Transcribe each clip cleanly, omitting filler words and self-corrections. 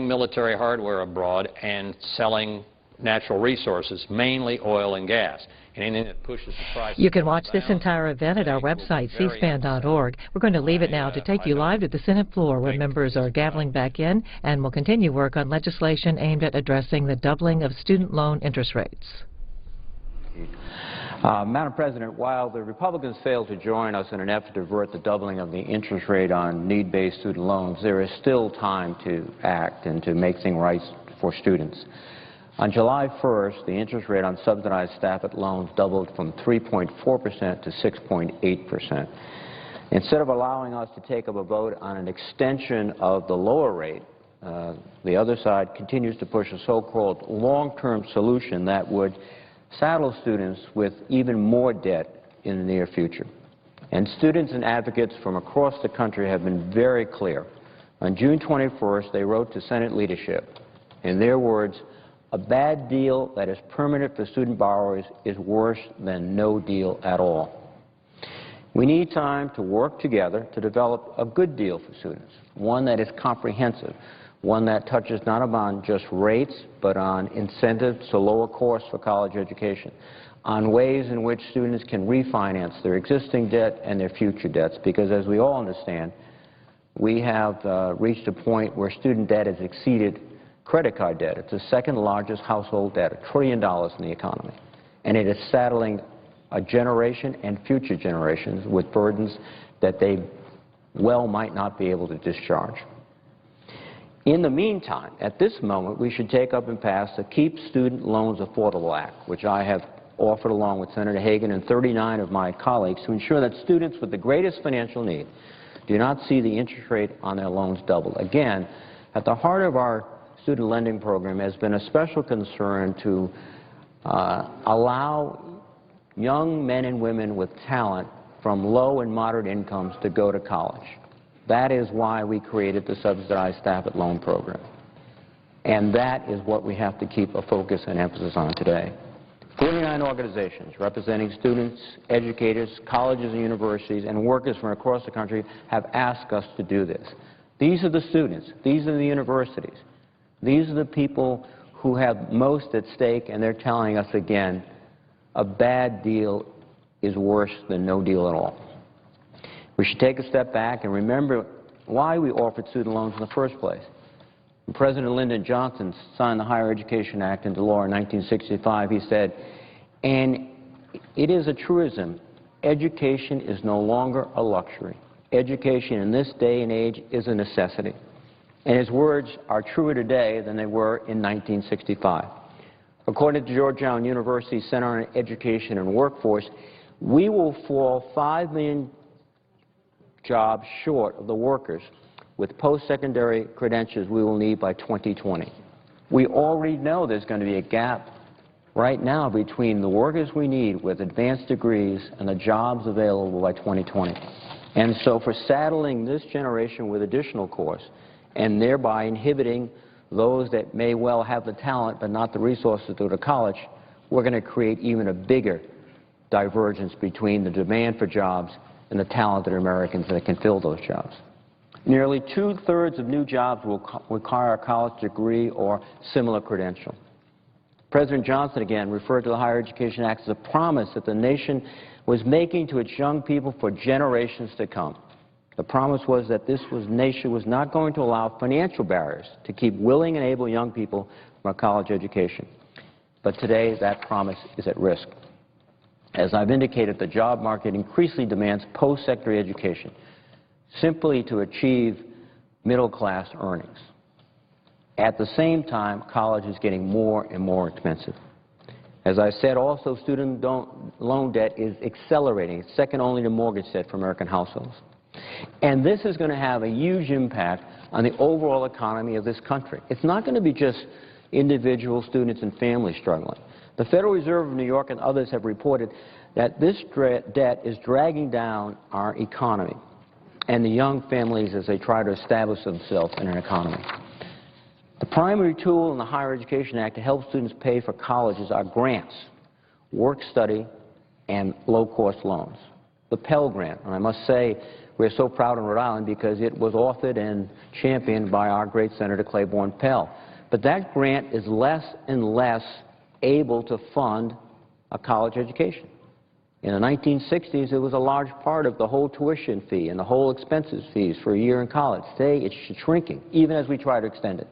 military hardware abroad and selling natural resources, mainly oil and gas. And anything that pushes the price. You can watch this entire event at our website, cspan.org. We're going to leave it now to take you live to the Senate floor, where members are gaveling back in and will continue work on legislation aimed at addressing the doubling of student loan interest rates. Madam President, while the Republicans failed to join us in an effort to avert the doubling of the interest rate on need-based student loans, there is still time to act and to make things right for students. On July 1st, the interest rate on subsidized staff-at loans doubled from 3.4% to 6.8%. Instead of allowing us to take up a vote on an extension of the lower rate, the other side continues to push a so-called long-term solution that would saddle students with even more debt in the near future. And students and advocates from across the country have been very clear. On June 21st, they wrote to Senate leadership. In their words, "A bad deal that is permanent for student borrowers is worse than no deal at all." We need time to work together to develop a good deal for students, one that is comprehensive, one that touches not upon just rates, but on incentives to lower costs for college education, on ways in which students can refinance their existing debt and their future debts, because as we all understand, we have reached a point where student debt has exceeded credit card debt. It's the second largest household debt, $1 trillion in the economy, and it is saddling a generation and future generations with burdens that they well might not be able to discharge. In the meantime, at this moment, we should take up and pass the Keep Student Loans Affordable Act, which I have offered along with Senator Hagan and 39 of my colleagues to ensure that students with the greatest financial need do not see the interest rate on their loans double. Again, at the heart of our student lending program has been a special concern to allow young men and women with talent from low and moderate incomes to go to college. That is why we created the subsidized staff-at loan program. And that is what we have to keep a focus and emphasis on today. 49 organizations representing students, educators, colleges and universities, and workers from across the country have asked us to do this. These are the students. These are the universities. These are the people who have most at stake, and they're telling us again, a bad deal is worse than no deal at all. We should take a step back and remember why we offered student loans in the first place. When President Lyndon Johnson signed the Higher Education Act into law in 1965, he said, "And it is a truism, education is no longer a luxury. Education in this day and age is a necessity." And his words are truer today than they were in 1965. According to Georgetown University Center on Education and Workforce, we will fall 5 million jobs short of the workers with post-secondary credentials we will need by 2020. We already know there's going to be a gap right now between the workers we need with advanced degrees and the jobs available by 2020. And so for saddling this generation with additional costs and thereby inhibiting those that may well have the talent but not the resources to go to college, we're going to create even a bigger divergence between the demand for jobs and the talented Americans that can fill those jobs. Nearly 2/3 of new jobs will require a college degree or similar credential. President Johnson, again, referred to the Higher Education Act as a promise that the nation was making to its young people for generations to come. The promise was that this nation was not going to allow financial barriers to keep willing and able young people from a college education. But today, that promise is at risk. As I've indicated, the job market increasingly demands post-secondary education simply to achieve middle-class earnings. At the same time, college is getting more and more expensive. As I said, also, student loan debt is accelerating. It's second only to mortgage debt for American households. And this is going to have a huge impact on the overall economy of this country. It's not going to be just individual students and families struggling. The Federal Reserve of New York and others have reported that this debt is dragging down our economy and the young families as they try to establish themselves in an economy. The primary tool in the Higher Education Act to help students pay for colleges are grants, work-study, and low-cost loans. The Pell Grant, and I must say, we're so proud in Rhode Island because it was authored and championed by our great Senator Claiborne Pell. But that grant is less and less able to fund a college education. In the 1960s, it was a large part of the whole tuition fee and the whole expenses fees for a year in college. Today, it's shrinking, even as we try to extend it.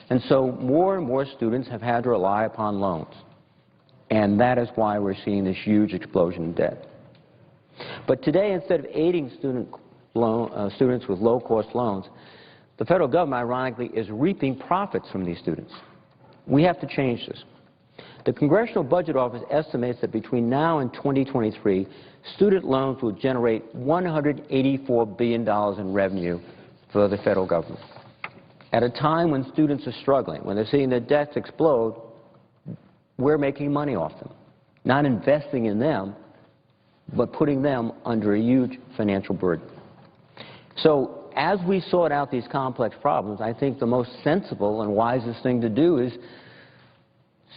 And so more and more students have had to rely upon loans. And that is why we're seeing this huge explosion in debt. But today, instead of aiding students with low-cost loans, the federal government, ironically, is reaping profits from these students. We have to change this. The Congressional Budget Office estimates that between now and 2023, student loans will generate $184 billion in revenue for the federal government. At a time when students are struggling, when they're seeing their debts explode, we're making money off them, not investing in them, but putting them under a huge financial burden. So as we sort out these complex problems, I think the most sensible and wisest thing to do is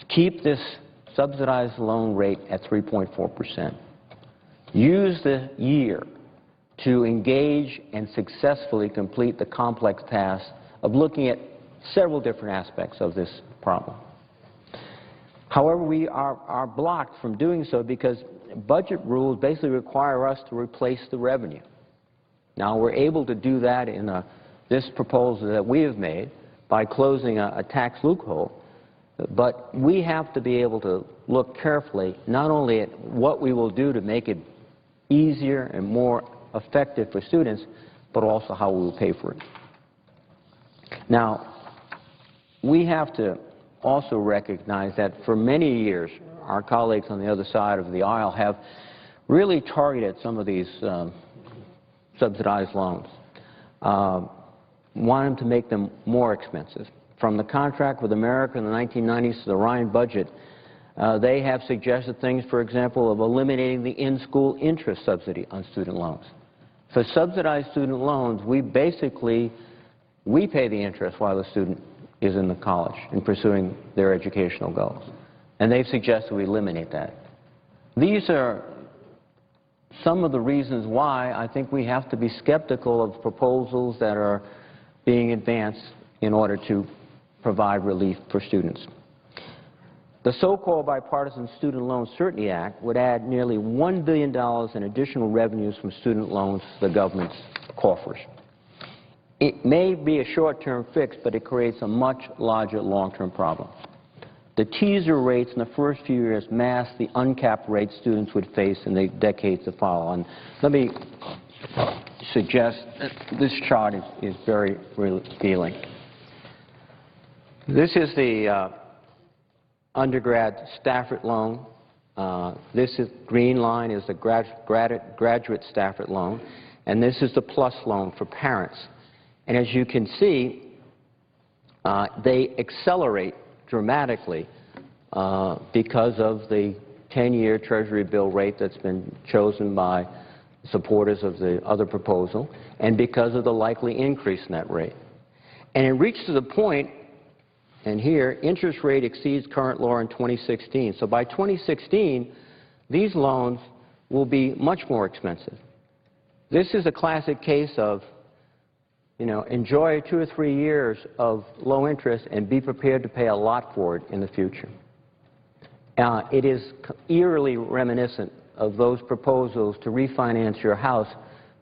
keep this subsidized loan rate at 3.4%. Use the year to engage and successfully complete the complex task of looking at several different aspects of this problem. However, we are blocked from doing so because budget rules basically require us to replace the revenue. Now, we're able to do that in this proposal that we have made by closing a tax loophole, but we have to be able to look carefully not only at what we will do to make it easier and more effective for students, but also how we will pay for it. Now, we have to also recognize that for many years, our colleagues on the other side of the aisle have really targeted some of these subsidized loans, wanting to make them more expensive. From the contract with America in the 1990s to the Ryan budget, they have suggested things, for example, of eliminating the in-school interest subsidy on student loans. For subsidized student loans, we pay the interest while the student is in the college and pursuing their educational goals. And they've suggested we eliminate that. These are some of the reasons why I think we have to be skeptical of proposals that are being advanced in order to provide relief for students. The so-called Bipartisan Student Loan Certainty Act would add nearly $1 billion in additional revenues from student loans to the government's coffers. It may be a short-term fix, but it creates a much larger long-term problem. The teaser rates in the first few years mask the uncapped rates students would face in the decades to follow. And let me suggest that this chart is very revealing. This is the undergrad Stafford loan. This is green line is the graduate Stafford loan, and this is the PLUS loan for parents. And as you can see, they accelerate dramatically because of the 10-year Treasury bill rate that's been chosen by supporters of the other proposal, and because of the likely increase in that rate. And it reached to the point, and here, interest rate exceeds current law in 2016. So by 2016, these loans will be much more expensive. This is a classic case of, enjoy 2 or 3 years of low interest and be prepared to pay a lot for it in the future. It is eerily reminiscent of those proposals to refinance your house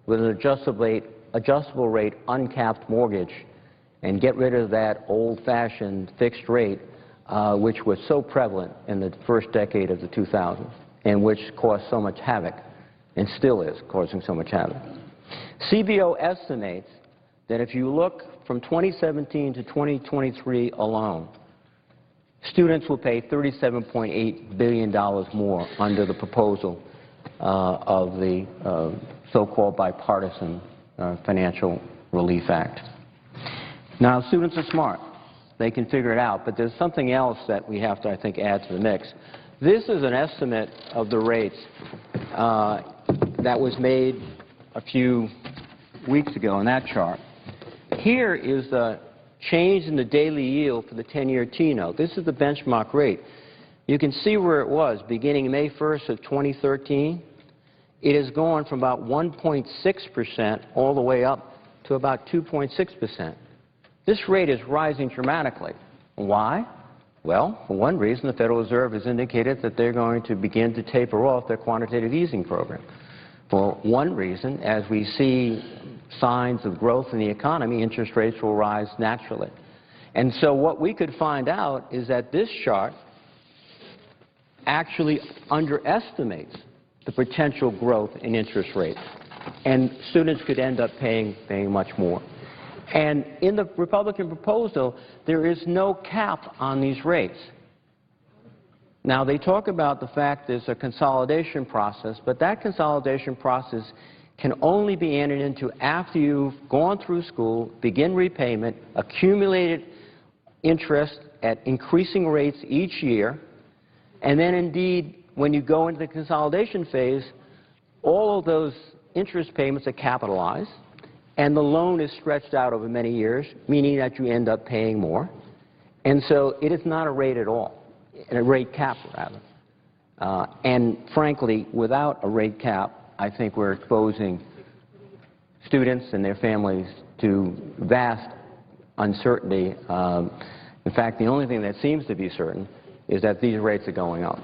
with an adjustable rate uncapped mortgage and get rid of that old-fashioned fixed rate, which was so prevalent in the first decade of the 2000s and which caused so much havoc and still is causing so much havoc. CBO estimates that if you look from 2017 to 2023 alone, students will pay $37.8 billion more under the proposal of the so-called Bipartisan Financial Relief Act. Now, students are smart. They can figure it out, but there's something else that we have to, I think, add to the mix. This is an estimate of the rates that was made a few weeks ago in that chart. Here is the change in the daily yield for the 10-year T-note. This is the benchmark rate. You can see where it was beginning May 1st of 2013, it has gone from about 1.6% all the way up to about 2.6%. This rate is rising dramatically. Why? Well, for one reason, the Federal Reserve has indicated that they're going to begin to taper off their quantitative easing program. For one reason, as we see signs of growth in the economy, interest rates will rise naturally. And so what we could find out is that this chart actually underestimates the potential growth in interest rates, and students could end up paying much more. And in the Republican proposal, there is no cap on these rates. Now, they talk about the fact there's a consolidation process, but that consolidation process can only be entered into after you've gone through school, begin repayment, accumulated interest at increasing rates each year, and then indeed, when you go into the consolidation phase, all of those interest payments are capitalized, and the loan is stretched out over many years, meaning that you end up paying more. And so it is not a rate at all, a rate cap, rather. And frankly, without a rate cap, I think we're exposing students and their families to vast uncertainty. In fact, the only thing that seems to be certain is that these rates are going up.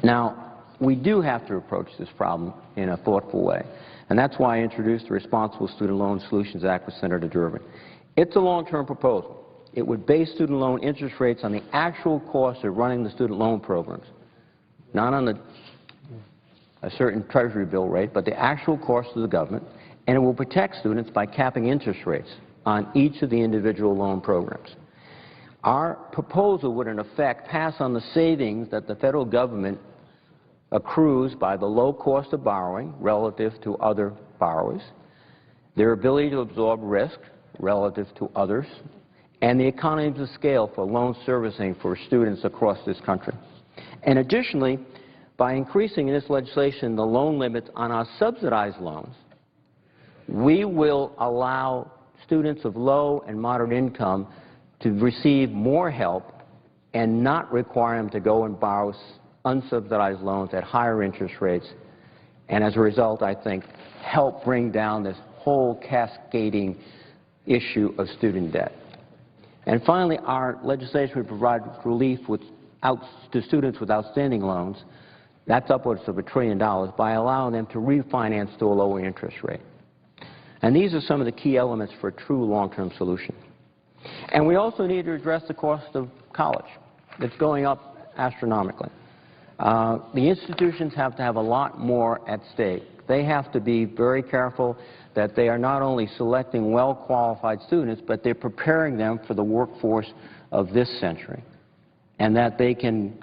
Now, we do have to approach this problem in a thoughtful way. And that's why I introduced the Responsible Student Loan Solutions Act with Senator Durbin. It's a long-term proposal. It would base student loan interest rates on the actual cost of running the student loan programs, not on a certain Treasury bill rate, but the actual cost of the government, and it will protect students by capping interest rates on each of the individual loan programs. Our proposal would, in effect, pass on the savings that the federal government accrues by the low cost of borrowing relative to other borrowers, their ability to absorb risk relative to others, and the economies of scale for loan servicing for students across this country. And additionally, by increasing in this legislation the loan limits on our subsidized loans, we will allow students of low and moderate income to receive more help and not require them to go and borrow unsubsidized loans at higher interest rates, and as a result, I think, help bring down this whole cascading issue of student debt. And finally, our legislation would provide relief to students with outstanding loans, that's upwards of $1 trillion, by allowing them to refinance to a lower interest rate. And these are some of the key elements for a true long-term solution. And we also need to address the cost of college. It's going up astronomically. The institutions have to have a lot more at stake. They have to be very careful that they are not only selecting well-qualified students, but they're preparing them for the workforce of this century, and that they can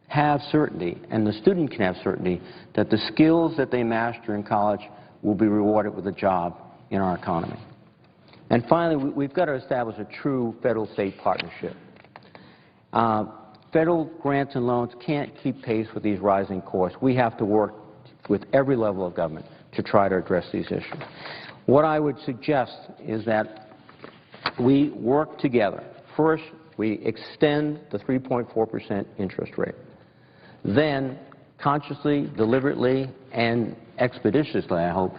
have certainty, and the student can have certainty, that the skills that they master in college will be rewarded with a job in our economy. And finally, we've got to establish a true federal-state partnership. Federal grants and loans can't keep pace with these rising costs. We have to work with every level of government to try to address these issues. What I would suggest is that we work together. First, we extend the 3.4% interest rate. Then, consciously, deliberately, and expeditiously, I hope,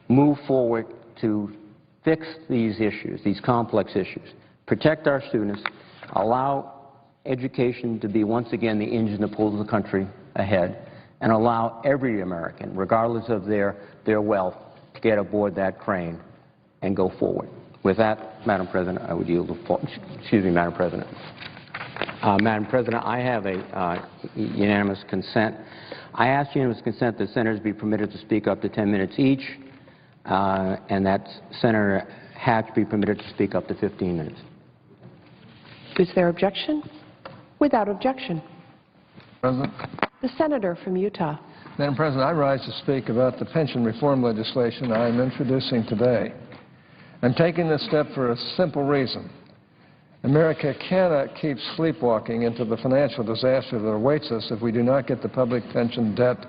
move forward to fix these issues, these complex issues, protect our students, allow education to be once again the engine that pulls the country ahead, and allow every American, regardless of their wealth, to get aboard that crane and go forward. With that, Madam President, I would yield the floor. Excuse me, Madam President. Madam President, I have a unanimous consent. I ask unanimous consent that senators be permitted to speak up to 10 minutes each, and that Senator Hatch be permitted to speak up to 15 minutes. Is there objection? Without objection. President. The senator from Utah. Madam President, I rise to speak about the pension reform legislation I am introducing today. I'm taking this step for a simple reason. America cannot keep sleepwalking into the financial disaster that awaits us if we do not get the public pension debt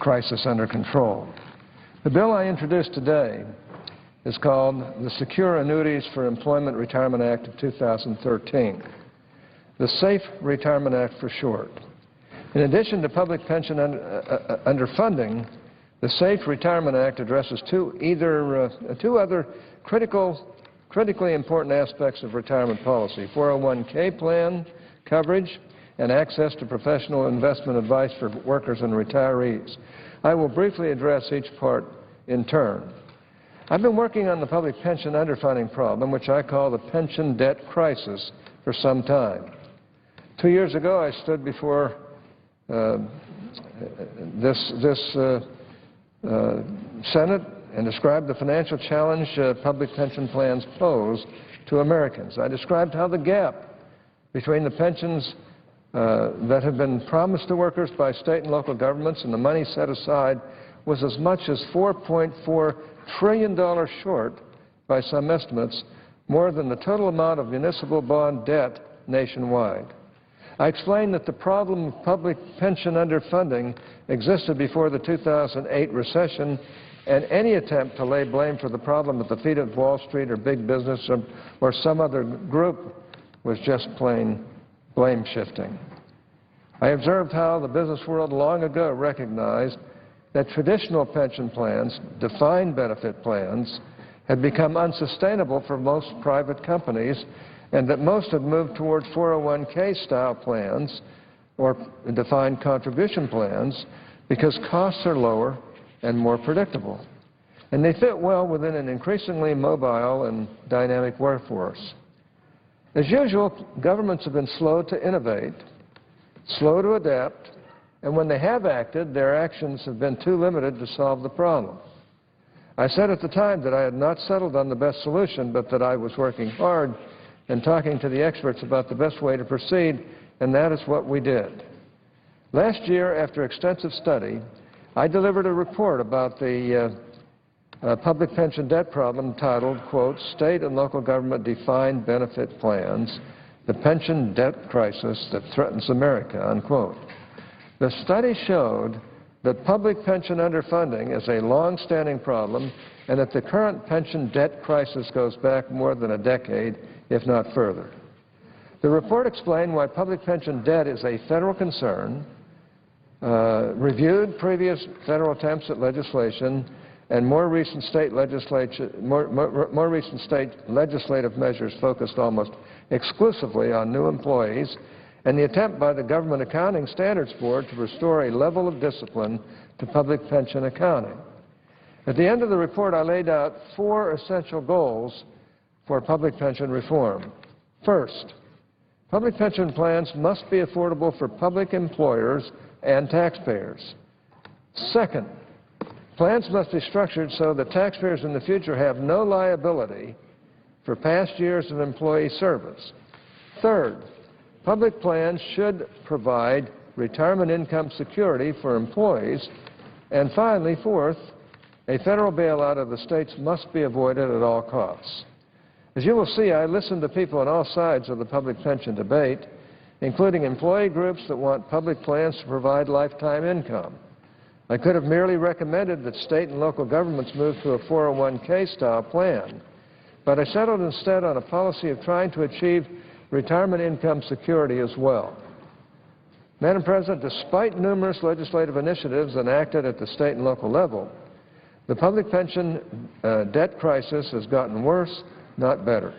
crisis under control. The bill I introduced today is called the Secure Annuities for Employment Retirement Act of 2013, the SAFE Retirement Act for short. In addition to public pension underfunding, the Safe Retirement Act addresses two other critically important aspects of retirement policy: 401k plan coverage and access to professional investment advice for workers and retirees. I will briefly address each part in turn. I've been working on the public pension underfunding problem, which I call the pension debt crisis, for some time. 2 years ago, I stood before this Senate and described the financial challenge public pension plans pose to Americans. I described how the gap between the pensions that have been promised to workers by state and local governments and the money set aside was as much as $4.4 trillion short, by some estimates, more than the total amount of municipal bond debt nationwide. I explained that the problem of public pension underfunding existed before the 2008 recession, and any attempt to lay blame for the problem at the feet of Wall Street or big business or some other group was just plain blame shifting. I observed how the business world long ago recognized that traditional pension plans, defined benefit plans, had become unsustainable for most private companies, and that most had moved toward 401k style plans or defined contribution plans because costs are lower and more predictable. And they fit well within an increasingly mobile and dynamic workforce. As usual, governments have been slow to innovate, slow to adapt, and when they have acted, their actions have been too limited to solve the problem. I said at the time that I had not settled on the best solution, but that I was working hard and talking to the experts about the best way to proceed, and that is what we did. Last year, after extensive study, I delivered a report about the public pension debt problem titled, quote, "State and Local Government Defined Benefit Plans, the Pension Debt Crisis That Threatens America," unquote. The study showed that public pension underfunding is a long-standing problem and that the current pension debt crisis goes back more than a decade, if not further. The report explained why public pension debt is a federal concern, reviewed previous federal attempts at legislation, and more recent state legislative measures focused almost exclusively on new employees, and the attempt by the Government Accounting Standards Board to restore a level of discipline to public pension accounting. At the end of the report, I laid out 4 essential goals for public pension reform. First, public pension plans must be affordable for public employers and taxpayers. Second, plans must be structured so that taxpayers in the future have no liability for past years of employee service. Third, public plans should provide retirement income security for employees. And finally, fourth, a federal bailout of the states must be avoided at all costs. As you will see, I listened to people on all sides of the public pension debate, including employee groups that want public plans to provide lifetime income. I could have merely recommended that state and local governments move to a 401k style plan, but I settled instead on a policy of trying to achieve retirement income security as well. Madam President, despite numerous legislative initiatives enacted at the state and local level, the public pension debt crisis has gotten worse, not better.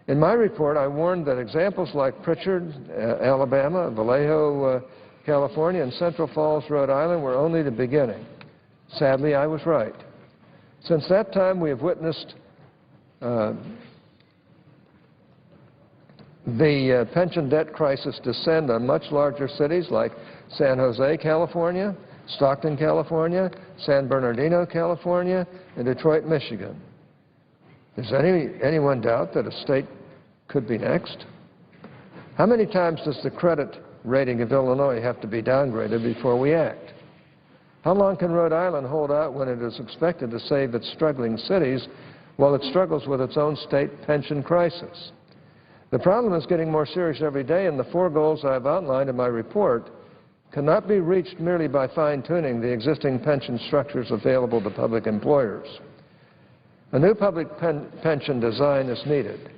In my report, I warned that examples like Pritchard, Alabama, Vallejo, California, and Central Falls, Rhode Island were only the beginning. Sadly, I was right. Since that time, we have witnessed the pension debt crisis descend on much larger cities like San Jose, California, Stockton, California, San Bernardino, California, and Detroit, Michigan. Does anyone doubt that a state could be next? How many times does the credit rating of Illinois have to be downgraded before we act? How long can Rhode Island hold out when it is expected to save its struggling cities while it struggles with its own state pension crisis? The problem is getting more serious every day, and the 4 goals I have outlined in my report cannot be reached merely by fine-tuning the existing pension structures available to public employers. A new public pension design is needed.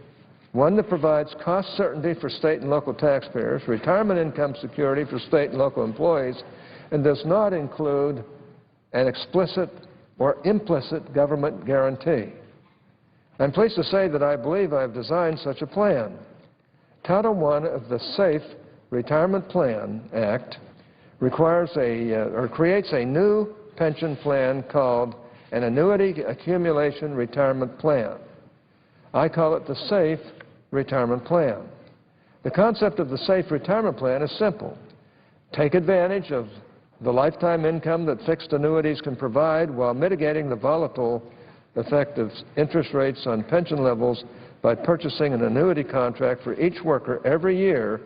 one that provides cost certainty for state and local taxpayers, retirement income security for state and local employees, and does not include an explicit or implicit government guarantee. I'm pleased to say that I believe I have designed such a plan. Title I of the SAFE Retirement Plan Act creates a new pension plan called an Annuity Accumulation Retirement Plan. I call it the SAFE Retirement Plan. The concept of the SAFE Retirement Plan is simple. Take advantage of the lifetime income that fixed annuities can provide while mitigating the volatile effect of interest rates on pension levels by purchasing an annuity contract for each worker every year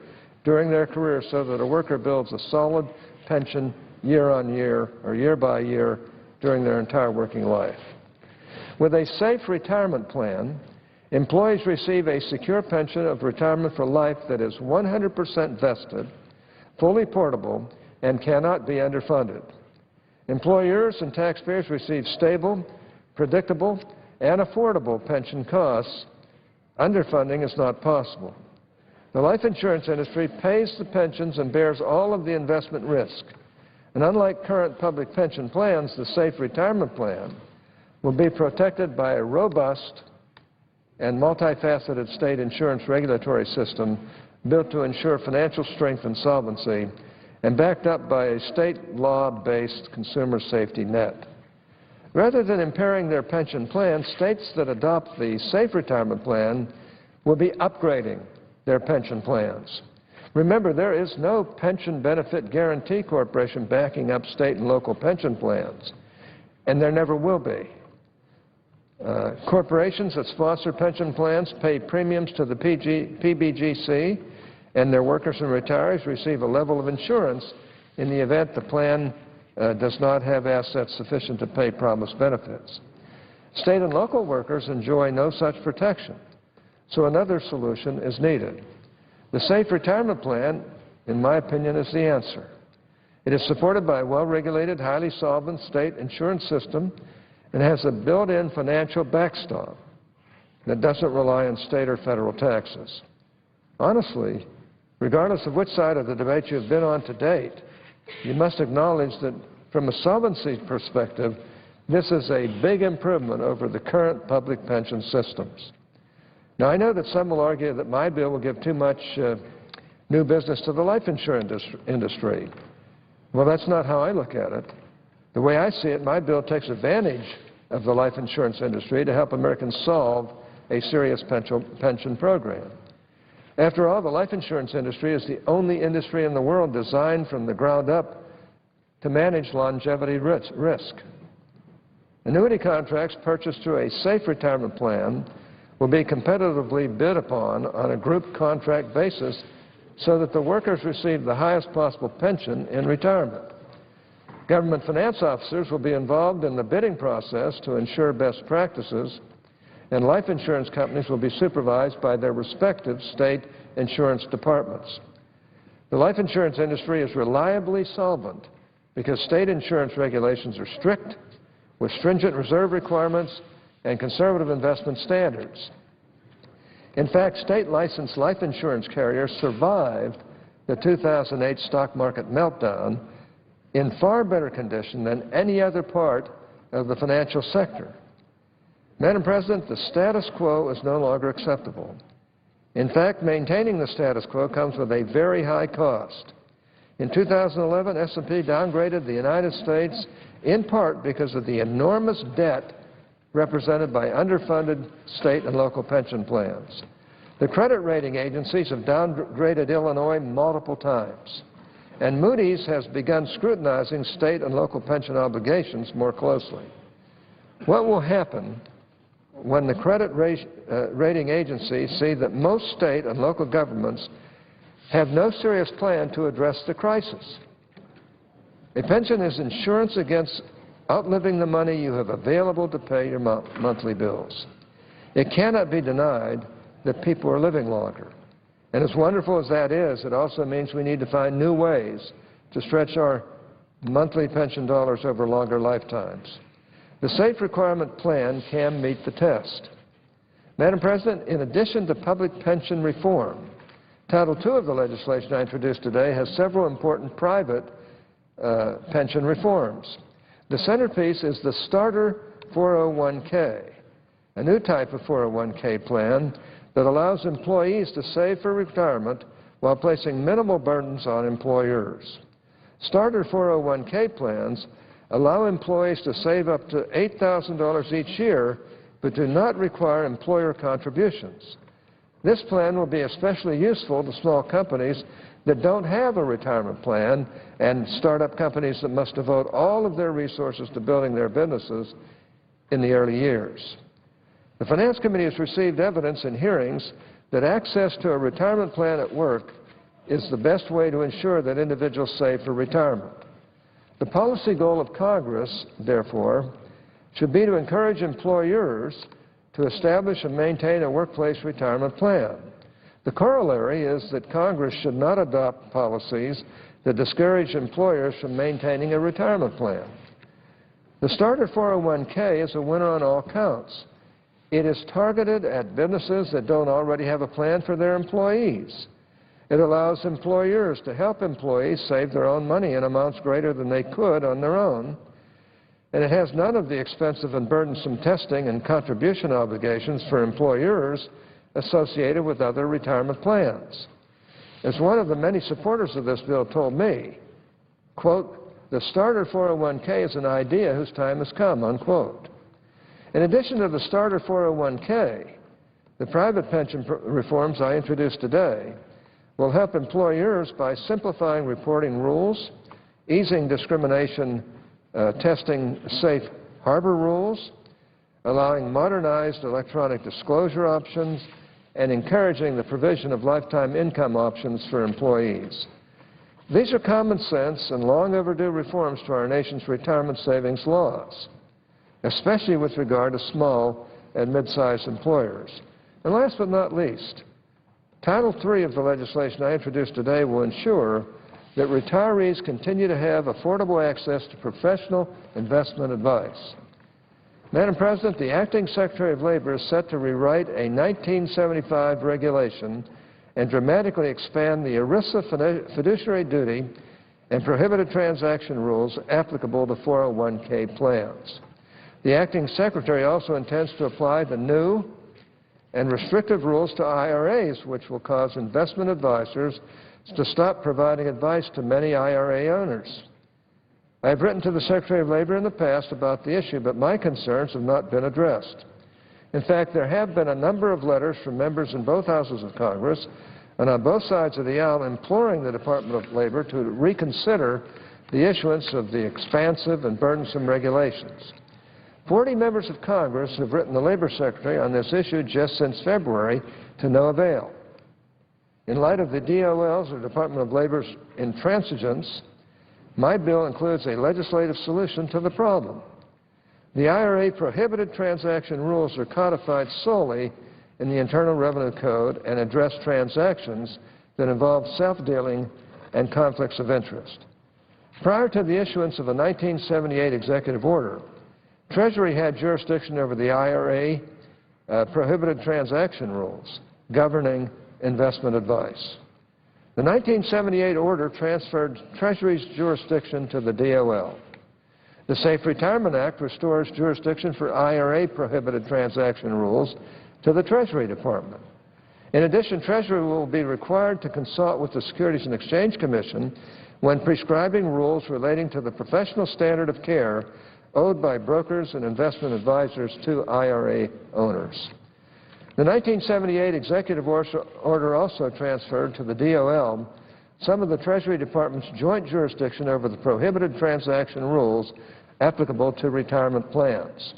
during their career so that a worker builds a solid pension year on year or year by year during their entire working life. With a SAFE retirement plan, employees receive a secure pension of retirement for life that is 100% vested, fully portable, and cannot be underfunded. Employers and taxpayers receive stable, predictable, and affordable pension costs. Underfunding is not possible. The life insurance industry pays the pensions and bears all of the investment risk. And unlike current public pension plans, the SAFE Retirement Plan will be protected by a robust and multifaceted state insurance regulatory system built to ensure financial strength and solvency and backed up by a state law-based consumer safety net. Rather than impairing their pension plans, states that adopt the SAFE Retirement Plan will be upgrading their pension plans. Remember, there is no pension benefit guarantee corporation backing up state and local pension plans, and there never will be. Corporations that sponsor pension plans pay premiums to the PBGC, and their workers and retirees receive a level of insurance in the event the plan does not have assets sufficient to pay promised benefits. State and local workers enjoy no such protection, so another solution is needed. The SAFE Retirement Plan, in my opinion, is the answer. It is supported by a well-regulated, highly solvent state insurance system and has a built-in financial backstop that doesn't rely on state or federal taxes. Honestly, regardless of which side of the debate you've been on to date, you must acknowledge that from a solvency perspective, this is a big improvement over the current public pension systems. Now, I know that some will argue that my bill will give too much new business to the life insurance industry. Well, that's not how I look at it. The way I see it, my bill takes advantage of the life insurance industry to help Americans solve a serious pension program. After all, the life insurance industry is the only industry in the world designed from the ground up to manage longevity risk. Annuity contracts purchased through a SAFE Retirement Plan will be competitively bid upon on a group contract basis so that the workers receive the highest possible pension in retirement. Government finance officers will be involved in the bidding process to ensure best practices, and life insurance companies will be supervised by their respective state insurance departments. The life insurance industry is reliably solvent because state insurance regulations are strict, with stringent reserve requirements and conservative investment standards. In fact, state-licensed life insurance carriers survived the 2008 stock market meltdown in far better condition than any other part of the financial sector. Madam President, the status quo is no longer acceptable. In fact, maintaining the status quo comes with a very high cost. In 2011, S&P downgraded the United States in part because of the enormous debt represented by underfunded state and local pension plans. The credit rating agencies have downgraded Illinois multiple times, and Moody's has begun scrutinizing state and local pension obligations more closely. What will happen when the credit rating agencies see that most state and local governments have no serious plan to address the crisis? A pension is insurance against outliving the money you have available to pay your monthly bills. It cannot be denied that people are living longer. And as wonderful as that is, it also means we need to find new ways to stretch our monthly pension dollars over longer lifetimes. The SAFE Retirement Plan can meet the test. Madam President, in addition to public pension reform, Title II of the legislation I introduced today has several important private pension reforms. The centerpiece is the Starter 401k, a new type of 401k plan that allows employees to save for retirement while placing minimal burdens on employers. Starter 401k plans allow employees to save up to $8,000 each year but do not require employer contributions. This plan will be especially useful to small companies that don't have a retirement plan and startup companies that must devote all of their resources to building their businesses in the early years. The Finance Committee has received evidence in hearings that access to a retirement plan at work is the best way to ensure that individuals save for retirement. The policy goal of Congress, therefore, should be to encourage employers to establish and maintain a workplace retirement plan. The corollary is that Congress should not adopt policies that discourage employers from maintaining a retirement plan. The Starter 401k is a winner on all counts. It is targeted at businesses that don't already have a plan for their employees. It allows employers to help employees save their own money in amounts greater than they could on their own, and it has none of the expensive and burdensome testing and contribution obligations for employers associated with other retirement plans. As one of the many supporters of this bill told me, quote, "The Starter 401k is an idea whose time has come," unquote. In addition to the Starter 401k, the private pension reforms I introduced today will help employers by simplifying reporting rules, easing discrimination testing safe harbor rules, allowing modernized electronic disclosure options, and encouraging the provision of lifetime income options for employees. These are common sense and long overdue reforms to our nation's retirement savings laws, especially with regard to small and mid-sized employers. And last but not least, Title III of the legislation I introduced today will ensure that retirees continue to have affordable access to professional investment advice. Madam President, the Acting Secretary of Labor is set to rewrite a 1975 regulation and dramatically expand the ERISA fiduciary duty and prohibited transaction rules applicable to 401k plans. The Acting Secretary also intends to apply the new and restrictive rules to IRAs, which will cause investment advisors to stop providing advice to many IRA owners. I have written to the Secretary of Labor in the past about the issue, but my concerns have not been addressed. In fact, there have been a number of letters from members in both houses of Congress and on both sides of the aisle imploring the Department of Labor to reconsider the issuance of the expansive and burdensome regulations. 40 members of Congress have written the Labor Secretary on this issue just since February to no avail. In light of the DOL's, or Department of Labor's, intransigence, my bill includes a legislative solution to the problem. The IRA prohibited transaction rules are codified solely in the Internal Revenue Code and address transactions that involve self-dealing and conflicts of interest. Prior to the issuance of a 1978 executive order, Treasury had jurisdiction over the IRA prohibited transaction rules governing investment advice. The 1978 order transferred Treasury's jurisdiction to the DOL. The Safe Retirement Act restores jurisdiction for IRA prohibited transaction rules to the Treasury Department. In addition, Treasury will be required to consult with the Securities and Exchange Commission when prescribing rules relating to the professional standard of care owed by brokers and investment advisors to IRA owners. The 1978 executive order also transferred to the DOL some of the Treasury Department's joint jurisdiction over the prohibited transaction rules applicable to retirement plans.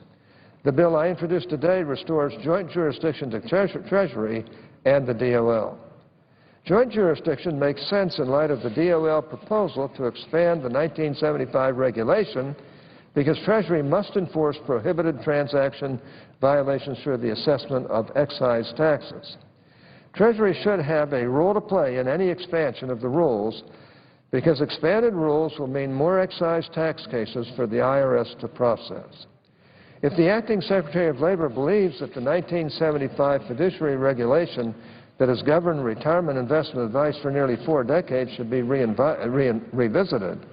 The bill I introduced today restores joint jurisdiction to Treasury and the DOL. Joint jurisdiction makes sense in light of the DOL proposal to expand the 1975 regulation because Treasury must enforce prohibited transaction violations through the assessment of excise taxes. Treasury should have a role to play in any expansion of the rules because expanded rules will mean more excise tax cases for the IRS to process. If the Acting Secretary of Labor believes that the 1975 fiduciary regulation that has governed retirement investment advice for nearly 4 decades should be revisited,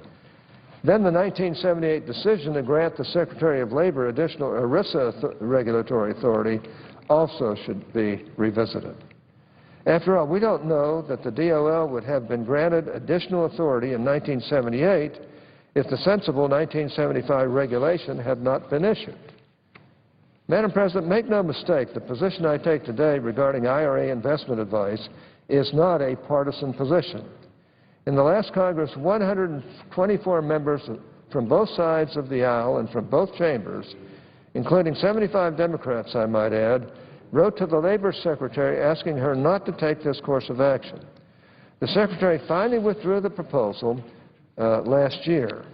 then the 1978 decision to grant the Secretary of Labor additional ERISA regulatory authority also should be revisited. After all, we don't know that the DOL would have been granted additional authority in 1978 if the sensible 1975 regulation had not been issued. Madam President, make no mistake, the position I take today regarding IRA investment advice is not a partisan position. In the last Congress, 124 members from both sides of the aisle and from both chambers, including 75 Democrats, I might add, wrote to the Labor Secretary asking her not to take this course of action. The Secretary finally withdrew the proposal last year.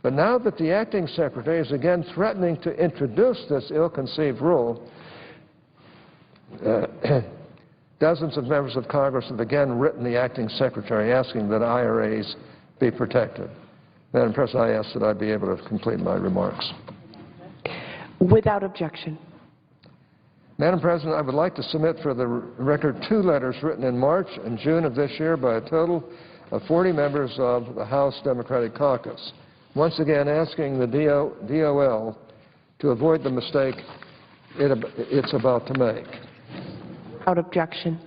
But now that the Acting Secretary is again threatening to introduce this ill-conceived rule, dozens of members of Congress have again written the Acting Secretary asking that IRAs be protected. Madam President, I ask that I be able to complete my remarks. Without objection. Madam President, I would like to submit for the record 2 letters written in March and June of this year by a total of 40 members of the House Democratic Caucus, once again asking the DOL to avoid the mistake it's about to make. Without objection.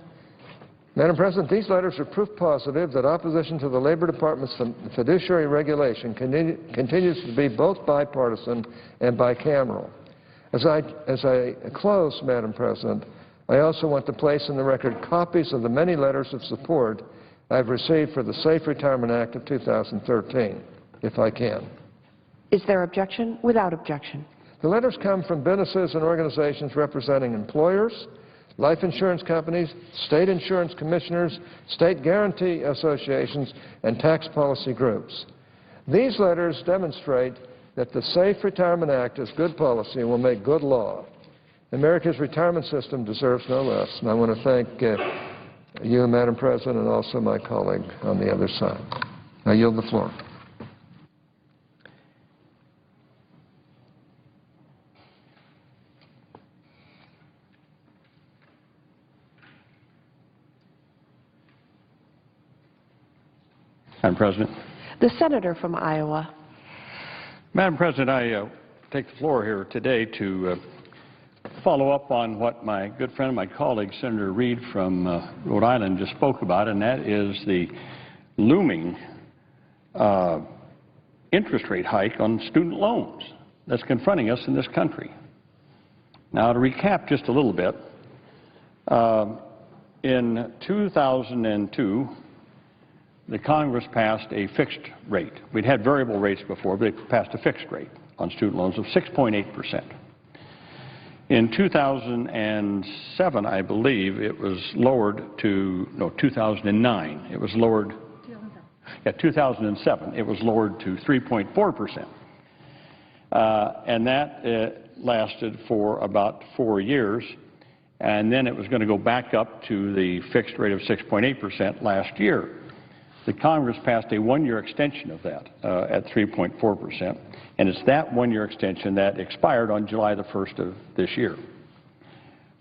Madam President, these letters are proof positive that opposition to the Labor Department's fiduciary regulation continues to be both bipartisan and bicameral. As I close, Madam President, I also want to place in the record copies of the many letters of support I've received for the Safe Retirement Act of 2013, if I can. Is there objection? Without objection. The letters come from businesses and organizations representing employers, life insurance companies, state insurance commissioners, state guarantee associations, and tax policy groups. These letters demonstrate that the Safe Retirement Act is good policy and will make good law. America's retirement system deserves no less, and I want to thank you, Madam President, and also my colleague on the other side. I yield the floor. Madam President. The senator from Iowa. Madam President, I take the floor here today to follow up on what my good friend and my colleague, Senator Reid from Rhode Island, just spoke about, and that is the looming interest rate hike on student loans that's confronting us in this country. Now, to recap just a little bit, in 2002, the Congress passed a fixed rate. We'd had variable rates before, but they passed a fixed rate on student loans of 6.8%. In 2007, I believe, it was lowered to, no, 2009, it was lowered, 2007, it was lowered to 3.4%. And that lasted for about 4 years, and then it was going to go back up to the fixed rate of 6.8% last year. The Congress passed a 1-year extension of that at 3.4%, and it's that 1-year extension that expired on July the 1st of this year.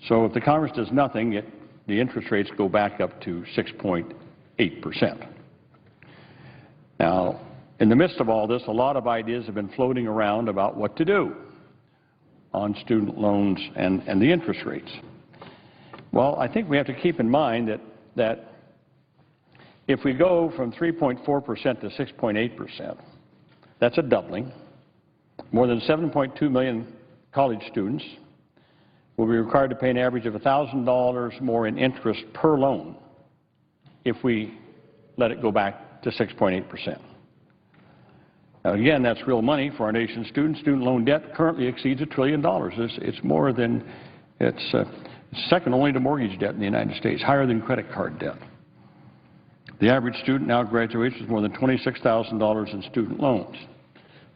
So if the Congress does nothing, the interest rates go back up to 6.8%. Now, in the midst of all this, a lot of ideas have been floating around about what to do on student loans and the interest rates. Well, I think we have to keep in mind that if we go from 3.4% to 6.8%, that's a doubling. More than 7.2 million college students will be required to pay an average of $1,000 more in interest per loan if we let it go back to 6.8%. Now, again, that's real money for our nation's students. Student loan debt currently exceeds $1 trillion. It's more than, it's second only to mortgage debt in the United States, higher than credit card debt. The average student now graduates with more than $26,000 in student loans.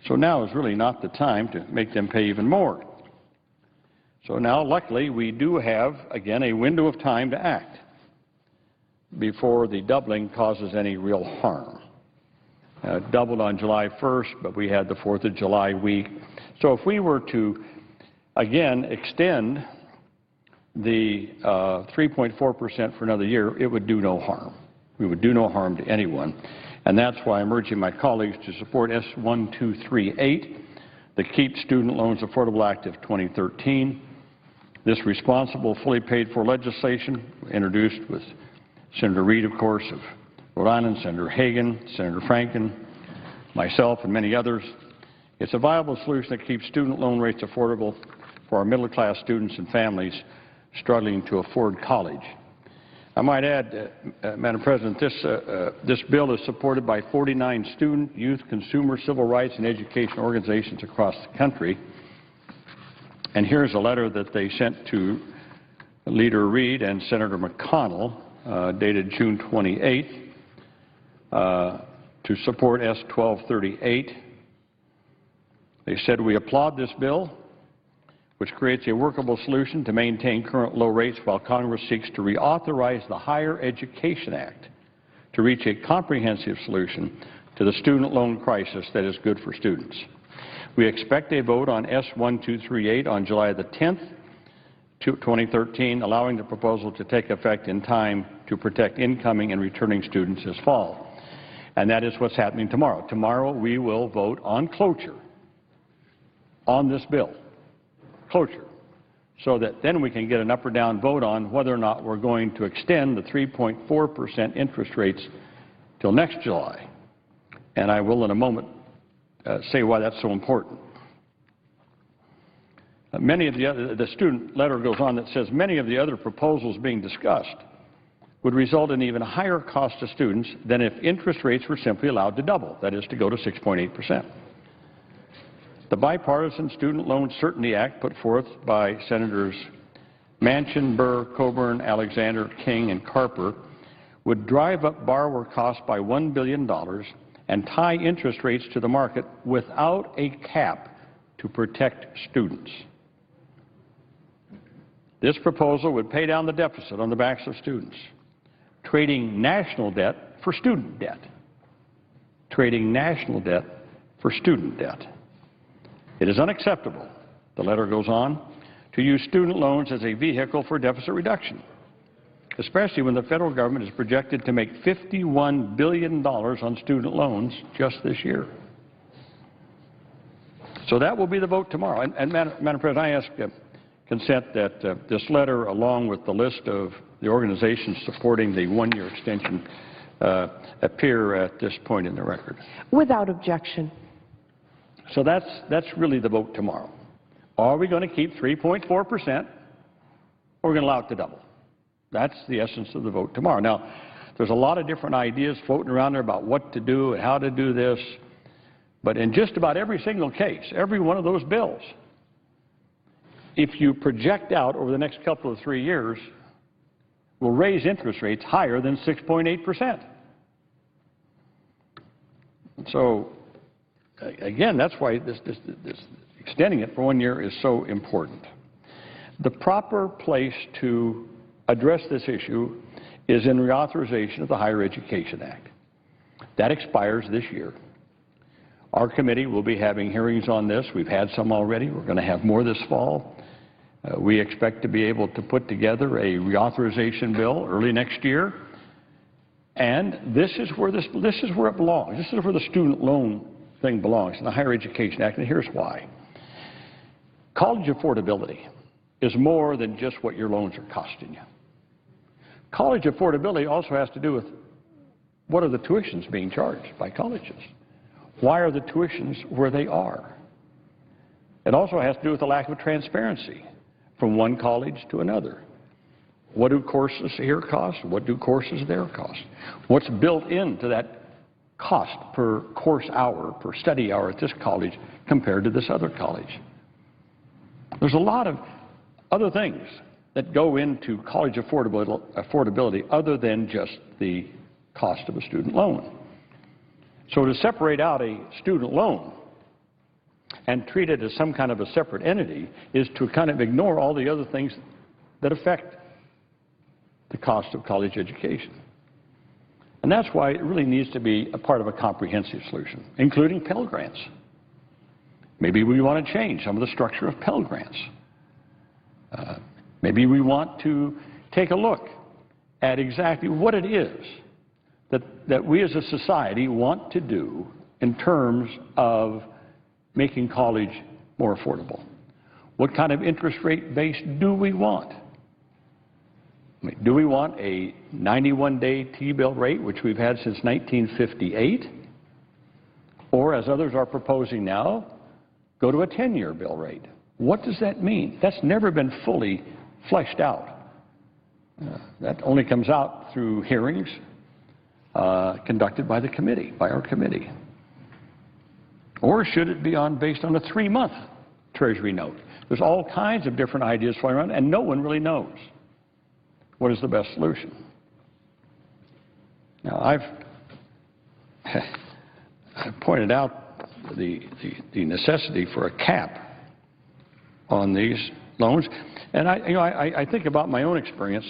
So now is really not the time to make them pay even more. So now, luckily, we do have, again, a window of time to act before the doubling causes any real harm. Doubled on July 1st, but we had the 4th of July week. So if we were to again extend the 3.4% for another year, it would do no harm. We would do no harm to anyone. And that's why I'm urging my colleagues to support S1238, the Keep Student Loans Affordable Act of 2013. This responsible, fully paid for legislation, introduced with Senator Reid, of course, of Rhode Island, Senator Hagan, Senator Franken, myself, and many others. It's a viable solution that keeps student loan rates affordable for our middle-class students and families struggling to afford college. I might add, Madam President, this bill is supported by 49 student, youth, consumer, civil rights, and education organizations across the country. And here's a letter that they sent to Leader Reid and Senator McConnell, dated June 28th, to support S1238. They said, "We applaud this bill, which creates a workable solution to maintain current low rates while Congress seeks to reauthorize the Higher Education Act to reach a comprehensive solution to the student loan crisis that is good for students. We expect a vote on S1238 on July the 10th, 2013, allowing the proposal to take effect in time to protect incoming and returning students this fall." And that is what's happening tomorrow. Tomorrow we will vote on cloture on this bill. Cloture, so that then we can get an up or down vote on whether or not we're going to extend the 3.4% interest rates till next July. And I will in a moment say why that's so important. Many of the student letter goes on that says many of the other proposals being discussed would result in even higher cost to students than if interest rates were simply allowed to double, that is to go to 6.8%. The Bipartisan Student Loan Certainty Act put forth by Senators Manchin, Burr, Coburn, Alexander, King, and Carper would drive up borrower costs by $1 billion and tie interest rates to the market without a cap to protect students. This proposal would pay down the deficit on the backs of students, trading national debt for student debt. Trading national debt for student debt. It is unacceptable, the letter goes on, to use student loans as a vehicle for deficit reduction, especially when the federal government is projected to make $51 billion on student loans just this year. So that will be the vote tomorrow. And Madam President, I ask consent that this letter, along with the list of the organizations supporting the one-year extension, appear at this point in the record. Without objection. So that's really the vote tomorrow. Are we going to keep 3.4%, or are we going to allow it to double? That's the essence of the vote tomorrow. Now, there's a lot of different ideas floating around there about what to do and how to do this, but in just about every single case, every one of those bills, if you project out over the next couple of 3 years, will raise interest rates higher than 6.8%. So, again, that's why this extending it for 1 year is so important. The proper place to address this issue is in reauthorization of the Higher Education Act. That expires this year. Our committee will be having hearings on this. We've had some already. We're going to have more this fall. We expect to be able to put together a reauthorization bill early next year. And this is where it belongs. This is where the student loan thing belongs, in the Higher Education Act, and here's why. College affordability is more than just what your loans are costing you. College affordability also has to do with what are the tuitions being charged by colleges? Why are the tuitions where they are? It also has to do with the lack of transparency from one college to another. What do courses here cost? What do courses there cost? What's built into that cost per course hour, per study hour at this college compared to this other college? There's a lot of other things that go into college affordability other than just the cost of a student loan. So to separate out a student loan and treat it as some kind of a separate entity is to kind of ignore all the other things that affect the cost of college education. And that's why it really needs to be a part of a comprehensive solution, including Pell Grants. Maybe we want to change some of the structure of Pell Grants Maybe we want to take a look at exactly what it is that we as a society want to do in terms of making college more affordable. What kind of interest rate base do we want? I mean, do we want a 91-day T-bill rate, which we've had since 1958? Or, as others are proposing now, go to a 10-year bill rate? What does that mean? That's never been fully fleshed out. That only comes out through hearings conducted by the committee, by our committee. Or should it be based on a 3-month Treasury note? There's all kinds of different ideas flying around, and no one really knows what is the best solution. Now, I've pointed out the necessity for a cap on these loans, and I think about my own experience.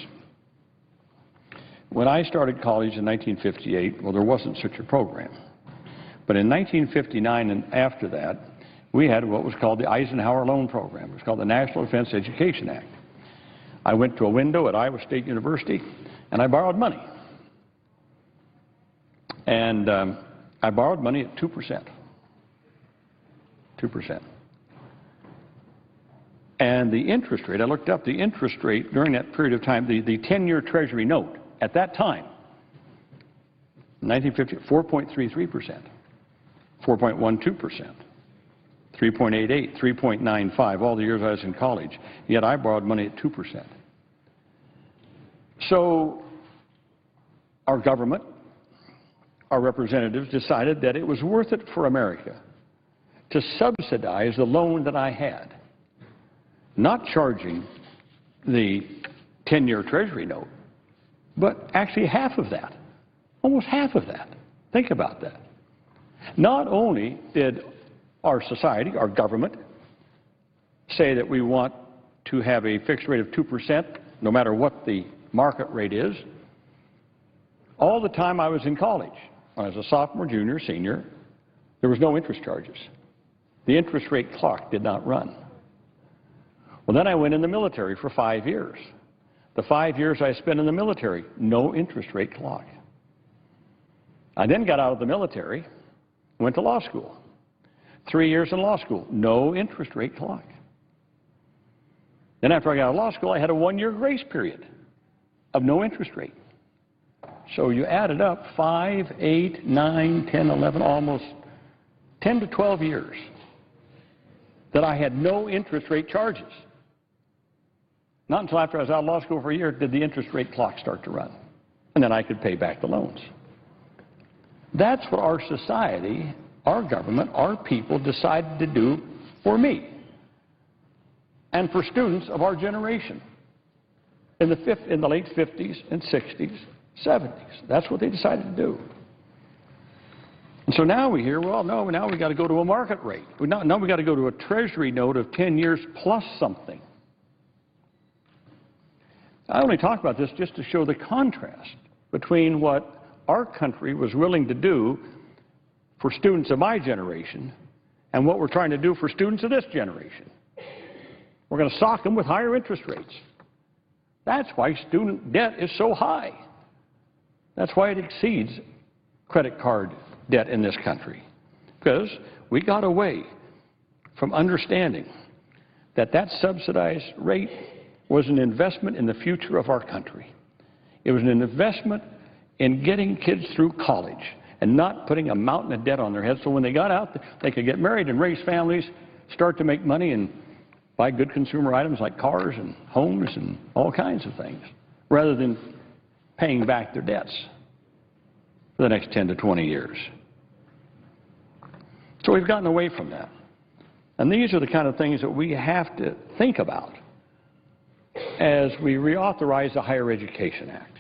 When I started college in 1958, well, there wasn't such a program. But in 1959 and after that, we had what was called the Eisenhower Loan Program. It was called the National Defense Education Act. I went to a window at Iowa State University, and I borrowed money. And I borrowed money at 2%. 2%. And the interest rate, I looked up the interest rate during that period of time, the 10-year Treasury note at that time, 1950, 4.33%, 4.12%. 3.88, 3.95, all the years I was in college. Yet I borrowed money at 2%. So our government, our representatives decided that it was worth it for America to subsidize the loan that I had, not charging the 10-year Treasury note, but actually half of that, almost half of that. Think about that. Not only did our society, our government, say that we want to have a fixed rate of 2%, no matter what the market rate is. All the time I was in college, when I was a sophomore, junior, senior, there was no interest charges. The interest rate clock did not run. Well, then I went in the military for 5 years. The 5 years I spent in the military, no interest rate clock. I then got out of the military, went to law school. 3 years in law school, no interest rate clock. Then after I got out of law school, I had a 1-year grace period of no interest rate. So you added up 5, 8, 9, 10, 11, almost 10 to 12 years that I had no interest rate charges. Not until after I was out of law school for a year did the interest rate clock start to run. And then I could pay back the loans. That's what our society, our government, our people decided to do for me and for students of our generation in the late 50s and 60s, 70s. That's what they decided to do. And so now we hear, well, no, now we got to go to a market rate. Now we got to go to a Treasury note of 10 years plus something. I only talk about this just to show the contrast between what our country was willing to do for students of my generation and what we're trying to do for students of this generation. We're going to sock them with higher interest rates. That's why student debt is so high. That's why it exceeds credit card debt in this country. Because we got away from understanding that that subsidized rate was an investment in the future of our country. It was an investment in getting kids through college and not putting a mountain of debt on their heads so when they got out, they could get married and raise families, start to make money and buy good consumer items like cars and homes and all kinds of things, rather than paying back their debts for the next 10 to 20 years. So we've gotten away from that. And these are the kind of things that we have to think about as we reauthorize the Higher Education Act.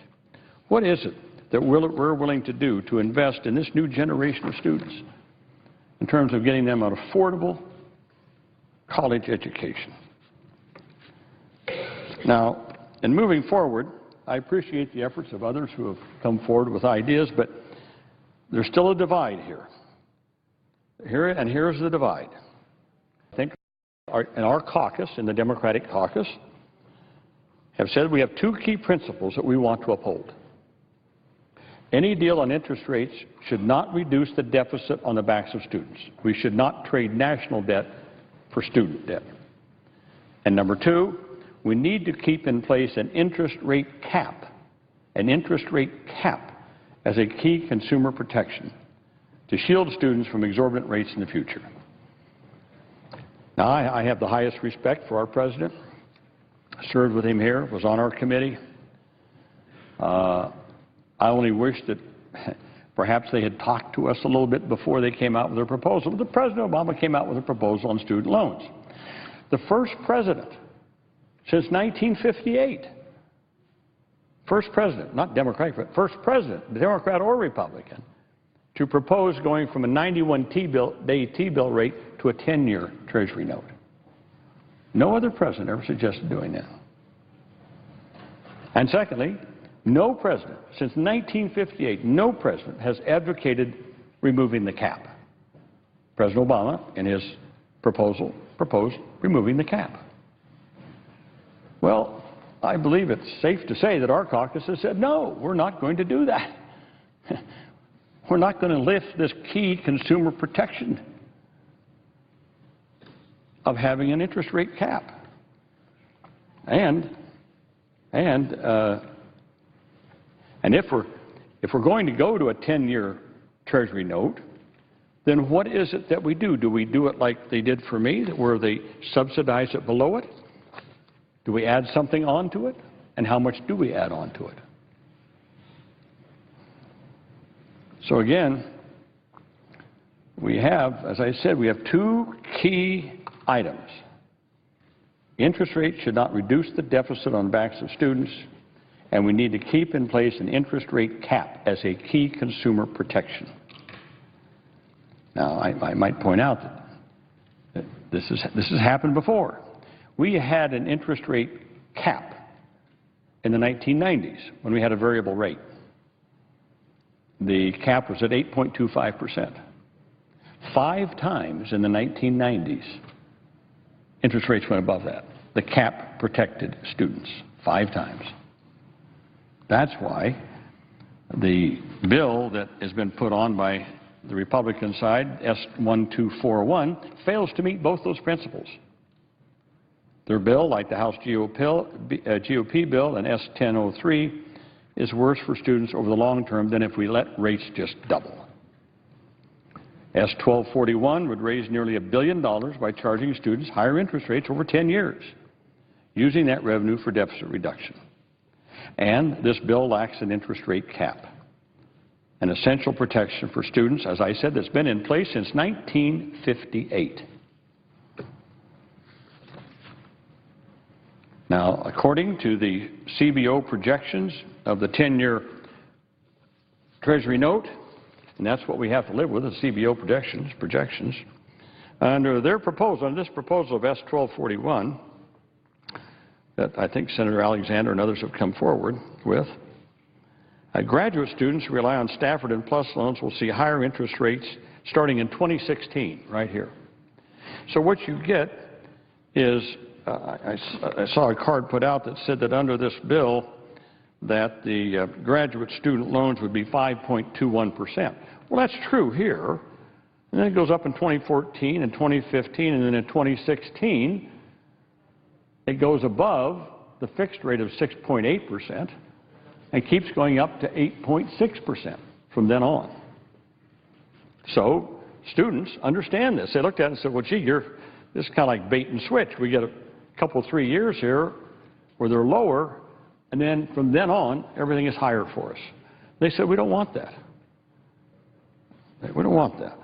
What is it that we're willing to do to invest in this new generation of students in terms of getting them an affordable college education? Now, in moving forward, I appreciate the efforts of others who have come forward with ideas, but there's still a divide here. Here's the divide. I think in our caucus, in the Democratic caucus, have said we have two key principles that we want to uphold. Any deal on interest rates should not reduce the deficit on the backs of students. We should not trade national debt for student debt. And number two, we need to keep in place an interest rate cap as a key consumer protection to shield students from exorbitant rates in the future. Now, I have the highest respect for our president. I served with him here, was on our committee. I only wish that perhaps they had talked to us a little bit before they came out with their proposal. But President Obama came out with a proposal on student loans. The first president since 1958, first president, not Democratic, but first president, Democrat or Republican, to propose going from a 91-day T-bill rate to a 10-year Treasury note. No other president ever suggested doing that. And secondly, no president, since 1958, no president has advocated removing the cap. President Obama, in his proposal, proposed removing the cap. Well, I believe it's safe to say that our caucus has said, no, we're not going to do that. We're not going to lift this key consumer protection of having an interest rate cap. And if we're going to go to a 10-year Treasury note, then what is it that we do? Do we do it like they did for me, where they subsidize it below it? Do we add something onto it? And how much do we add onto it? So again, we have, as I said, we have two key items. Interest rates should not reduce the deficit on the backs of students, and we need to keep in place an interest rate cap as a key consumer protection. Now, I might point out that this has happened before. We had an interest rate cap in the 1990s when we had a variable rate. The cap was at 8.25%. 5 times in the 1990s, interest rates went above that. The cap protected students 5 times. That's why the bill that has been put on by the Republican side, S-1241, fails to meet both those principles. Their bill, like the House GOP bill and S-1003, is worse for students over the long term than if we let rates just double. S-1241 would raise nearly $1 billion by charging students higher interest rates over 10 years, using that revenue for deficit reduction. And this bill lacks an interest rate cap, an essential protection for students, as I said, that's been in place since 1958. Now, according to the CBO projections of the 10-year Treasury note, and that's what we have to live with, the CBO projections, under their proposal, under this proposal of S-1241, that I think Senator Alexander and others have come forward with, graduate students who rely on Stafford and PLUS loans will see higher interest rates starting in 2016, right here. So what you get is, I saw a card put out that said that under this bill that the graduate student loans would be 5.21%. Well, that's true here. And then it goes up in 2014 and 2015, and then in 2016, it goes above the fixed rate of 6.8% and keeps going up to 8.6% from then on. So students understand this. They looked at it and said, well, gee, this is kind of like bait and switch. We get a couple, 3 years here where they're lower, and then from then on, everything is higher for us. They said, we don't want that. We don't want that.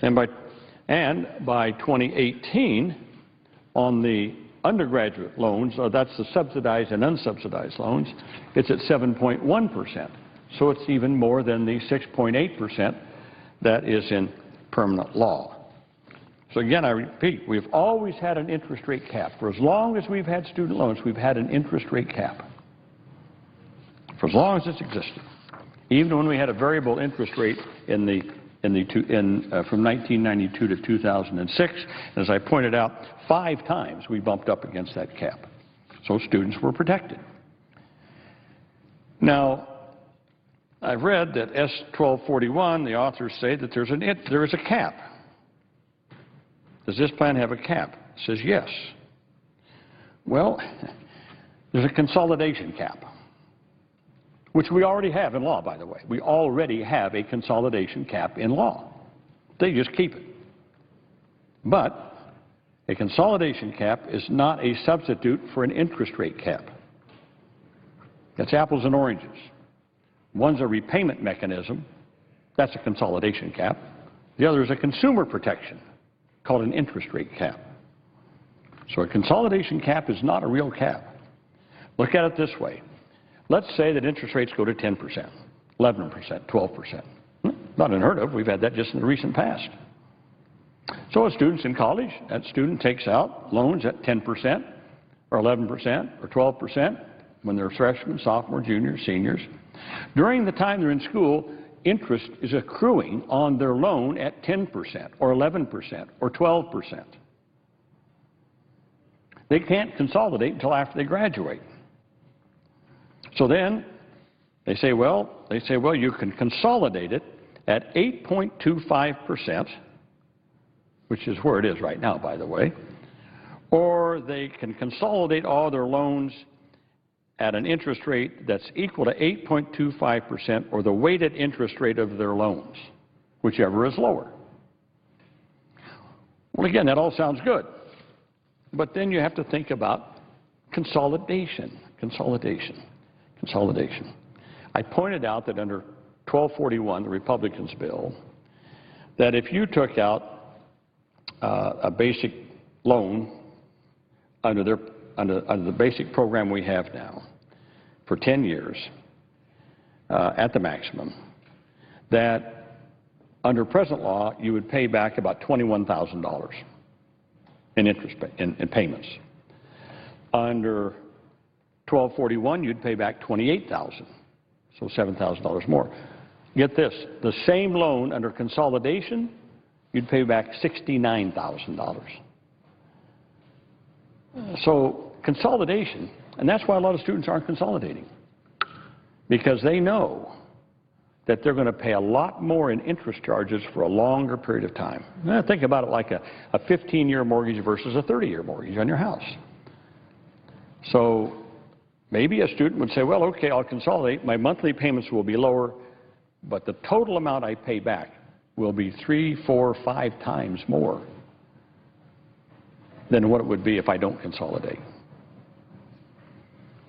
And by 2018, on the undergraduate loans, that's the subsidized and unsubsidized loans, it's at 7.1%. So it's even more than the 6.8% that is in permanent law. So again, I repeat, we've always had an interest rate cap. For as long as we've had student loans, we've had an interest rate cap. For as long as it's existed. Even when we had a variable interest rate from 1992 to 2006, as I pointed out, 5 times we bumped up against that cap. So students were protected. Now, I've read that S-1241, the authors say that there is a cap. Does this plan have a cap? It says yes. Well, there's a consolidation cap, which we already have in law, by the way. We already have a consolidation cap in law. They just keep it. But a consolidation cap is not a substitute for an interest rate cap. That's apples and oranges. One's a repayment mechanism. That's a consolidation cap. The other is a consumer protection called an interest rate cap. So a consolidation cap is not a real cap. Look at it this way. Let's say that interest rates go to 10%, 11%, 12%. Not unheard of. We've had that just in the recent past. So a student's in college. That student takes out loans at 10% or 11% or 12% when they're freshmen, sophomores, juniors, seniors. During the time they're in school, interest is accruing on their loan at 10% or 11% or 12%. They can't consolidate until after they graduate. So then they say, well, you can consolidate it at 8.25%, which is where it is right now, by the way, or they can consolidate all their loans at an interest rate that's equal to 8.25% or the weighted interest rate of their loans, whichever is lower. Well, again, that all sounds good. But then you have to think about consolidation. I pointed out that under 1241, the Republicans' bill, that if you took out a basic loan under the basic program we have now for 10 years at the maximum, that under present law you would pay back about $21,000 in interest in payments. Under 1241 you'd pay back $28,000, so $7,000 more. Get this, the same loan under consolidation you'd pay back $69,000. So consolidation, and that's why a lot of students aren't consolidating, because they know that they're going to pay a lot more in interest charges for a longer period of time. Now, think about it like a 15-year mortgage versus a 30-year mortgage on your house. So maybe a student would say, well, okay, I'll consolidate. My monthly payments will be lower, but the total amount I pay back will be 3, 4, 5 times more than what it would be if I don't consolidate.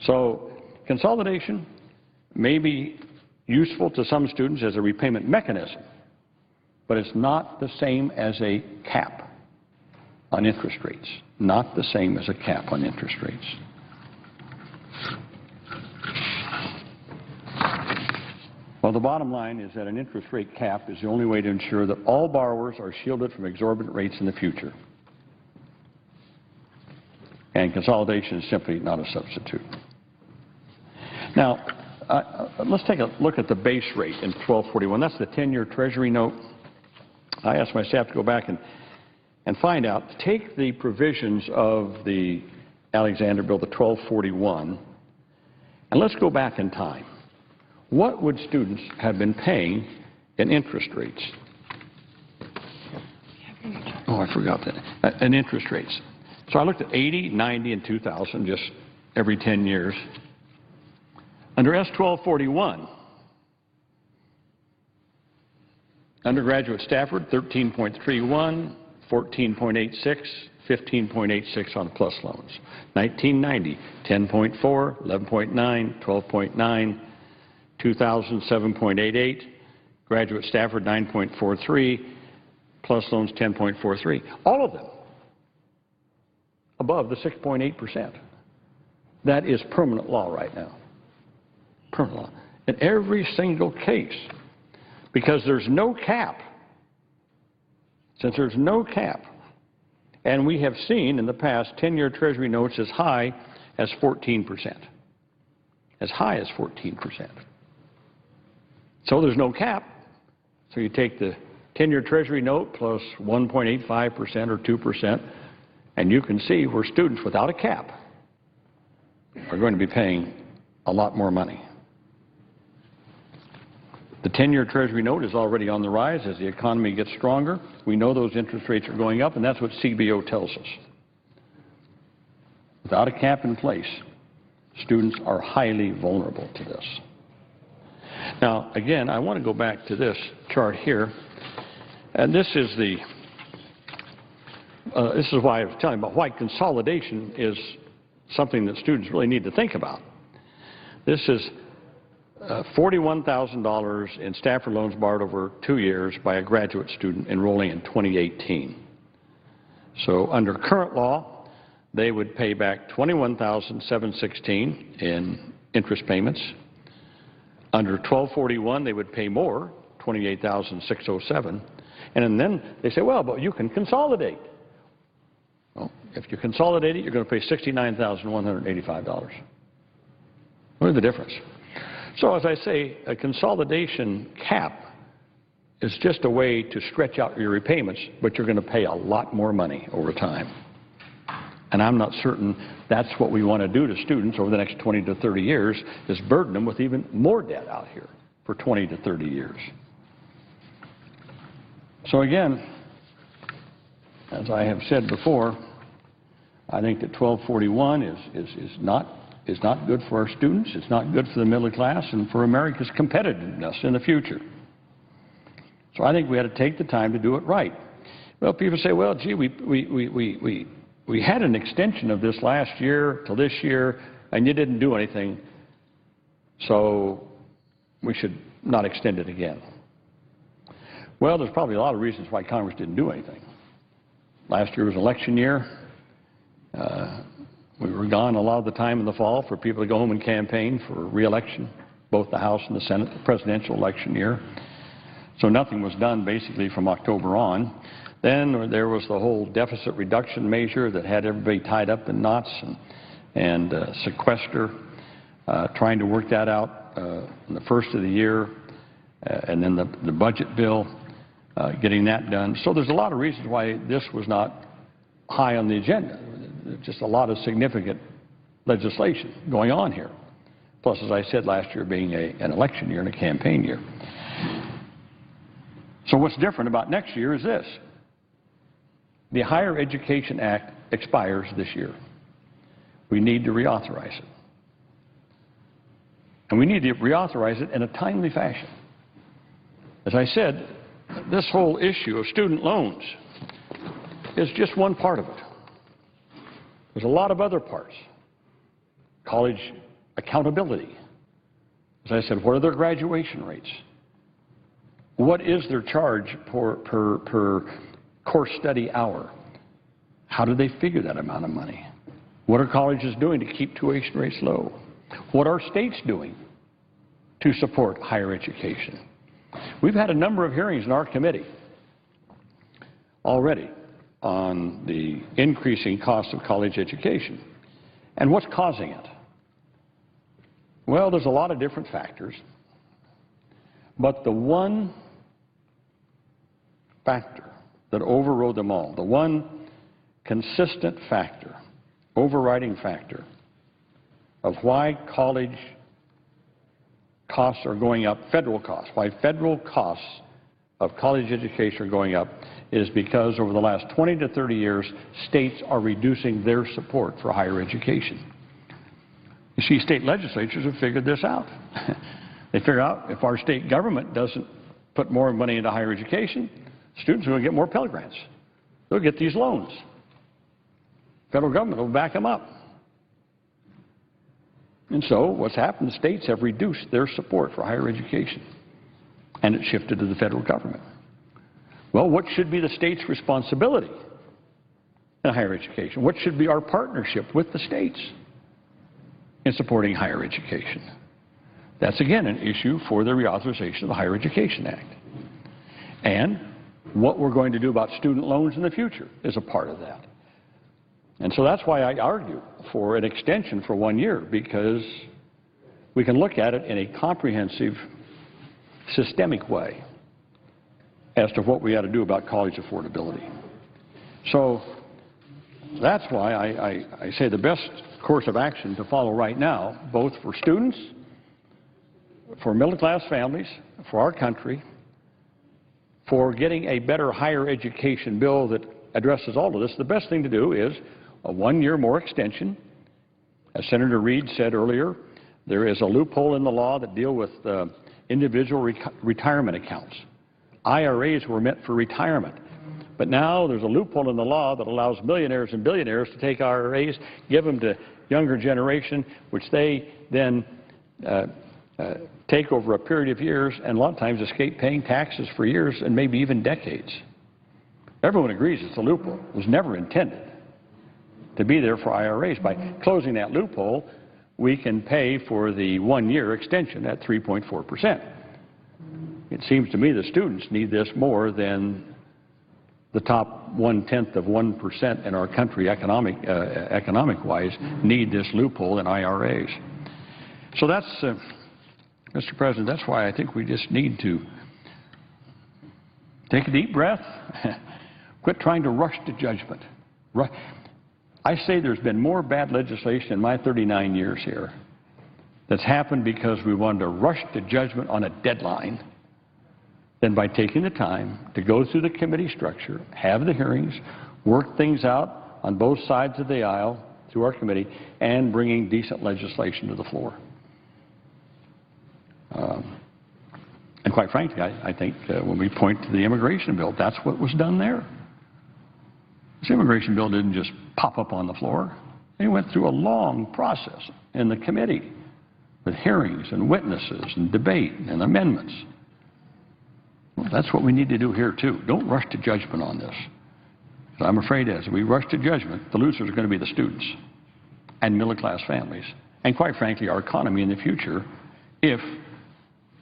So consolidation may be useful to some students as a repayment mechanism, but it's not the same as a cap on interest rates. Not the same as a cap on interest rates. Well, the bottom line is that an interest rate cap is the only way to ensure that all borrowers are shielded from exorbitant rates in the future. And consolidation is simply not a substitute. Now, let's take a look at the base rate in 1241. That's the 10-year Treasury note. I asked my staff to go back and find out, take the provisions of the Alexander Bill, the 1241, and let's go back in time. What would students have been paying in interest rates? Oh, I forgot that. In interest rates. So I looked at 80, 90, and 2000, just every 10 years. Under S-1241, undergraduate Stafford, 13.31, 14.86, 15.86 on plus loans. 1990, 10.4, 11.9, 12.9, 2000, 7.88, graduate Stafford, 9.43, plus loans, 10.43. All of them above the 6.8%. That is permanent law right now. Permanent law. In every single case. Because there's no cap. Since there's no cap, and we have seen in the past 10-year Treasury notes as high as 14%. As high as 14%. So there's no cap. So you take the 10-year Treasury note plus 1.85% or 2%, and you can see where students without a cap are going to be paying a lot more money. The 10-year Treasury note is already on the rise as the economy gets stronger. We know those interest rates are going up, and that's what CBO tells us. Without a cap in place, students are highly vulnerable to this. Now, again, I want to go back to this chart here, and this is why I was telling you about why consolidation is something that students really need to think about. This is $41,000 in Stafford loans borrowed over 2 years by a graduate student enrolling in 2018. So under current law, they would pay back $21,716 in interest payments. Under 1241, they would pay more, $28,607. And then they say, well, but you can consolidate. Well, if you consolidate it, you're going to pay $69,185. What is the difference? So as I say, a consolidation cap is just a way to stretch out your repayments, but you're going to pay a lot more money over time. And I'm not certain that's what we want to do to students over the next 20 to 30 years, is burden them with even more debt out here for 20 to 30 years. So again, as I have said before, I think that 1241 is not good for our students, it's not good for the middle class, and for America's competitiveness in the future. So I think we had to take the time to do it right. Well, people say, well, gee, we had an extension of this last year till this year, and you didn't do anything, so we should not extend it again. Well, there's probably a lot of reasons why Congress didn't do anything. Last year was election year. We were gone a lot of the time in the fall for people to go home and campaign for re-election, both the House and the Senate, the presidential election year. So nothing was done basically from October on. Then there was the whole deficit reduction measure that had everybody tied up in knots and sequester, trying to work that out in the first of the year, and then the budget bill, getting that done. So there's a lot of reasons why this was not high on the agenda. Just a lot of significant legislation going on here. Plus, as I said, last year being an election year and a campaign year. So what's different about next year is this. The Higher Education Act expires this year. We need to reauthorize it. And we need to reauthorize it in a timely fashion. As I said, this whole issue of student loans is just one part of it. There's a lot of other parts. College accountability. As I said, what are their graduation rates? What is their charge per course study hour? How do they figure that amount of money? What are colleges doing to keep tuition rates low? What are states doing to support higher education? We've had a number of hearings in our committee already on the increasing cost of college education. And what's causing it? Well, there's a lot of different factors, but the one factor that overrode them all, the one consistent factor, overriding factor of why college costs are going up, federal costs, why federal costs of college education are going up, is because over the last 20 to 30 years, states are reducing their support for higher education. You see, state legislatures have figured this out. They figure out if our state government doesn't put more money into higher education, students are going to get more Pell Grants. They'll get these loans. Federal government will back them up. And so what's happened, the states have reduced their support for higher education, and it shifted to the federal government. Well, what should be the state's responsibility in higher education? What should be our partnership with the states in supporting higher education? That's, again, an issue for the reauthorization of the Higher Education Act. And what we're going to do about student loans in the future is a part of that. And so that's why I argue for an extension for 1 year, because we can look at it in a comprehensive, systemic way as to what we ought to do about college affordability. So that's why I say the best course of action to follow right now, both for students, for middle-class families, for our country, for getting a better higher education bill that addresses all of this. The best thing to do is a one-year more extension. As Senator Reid said earlier, there is a loophole in the law that deal with individual retirement accounts. IRAs were meant for retirement. But now there's a loophole in the law that allows millionaires and billionaires to take IRAs, give them to younger generation, which they then take over a period of years and a lot of times escape paying taxes for years and maybe even decades. Everyone agrees it's a loophole. It was never intended to be there for IRAs. By closing that loophole, we can pay for the one-year extension at 3.4%. It seems to me the students need this more than the top 1/10 of 1% in our country economic-wise need this loophole in IRAs. So that's, Mr. President, that's why I think we just need to take a deep breath, quit trying to rush to judgment. I say there's been more bad legislation in my 39 years here that's happened because we wanted to rush to judgment on a deadline than by taking the time to go through the committee structure, have the hearings, work things out on both sides of the aisle through our committee, and bringing decent legislation to the floor. And quite frankly, I think when we point to the immigration bill, that's what was done there. This immigration bill didn't just pop up on the floor. It went through a long process in the committee with hearings and witnesses and debate and amendments. Well, that's what we need to do here, too. Don't rush to judgment on this. I'm afraid as we rush to judgment, the losers are going to be the students and middle-class families, and quite frankly, our economy in the future, if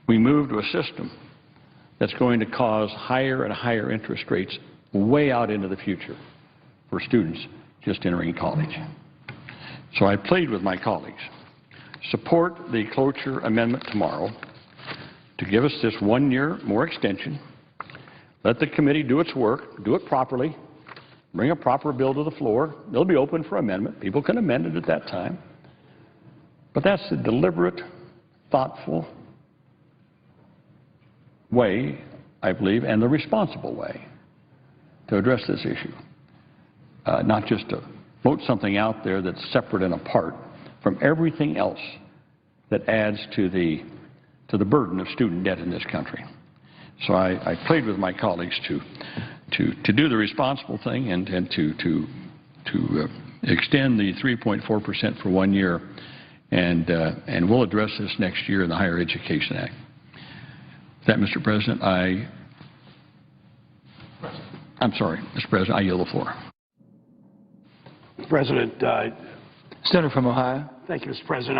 we move to a system that's going to cause higher and higher interest rates way out into the future for students just entering college. So I plead with my colleagues, support the cloture amendment tomorrow to give us this 1 year more extension. Let the committee do its work, do it properly, bring a proper bill to the floor. It'll be open for amendment. People can amend it at that time. But that's the deliberate, thoughtful way, I believe, and the responsible way to address this issue. Not just to vote something out there that's separate and apart from everything else that adds to the burden of student debt in this country. So I plead with my colleagues to do the responsible thing and to extend the 3.4% for 1 year, and we'll address this next year in the Higher Education Act. With that, Mr. President, I'm sorry, Mr. President, I yield the floor. President, Senator from Ohio. thank you, Mr. President.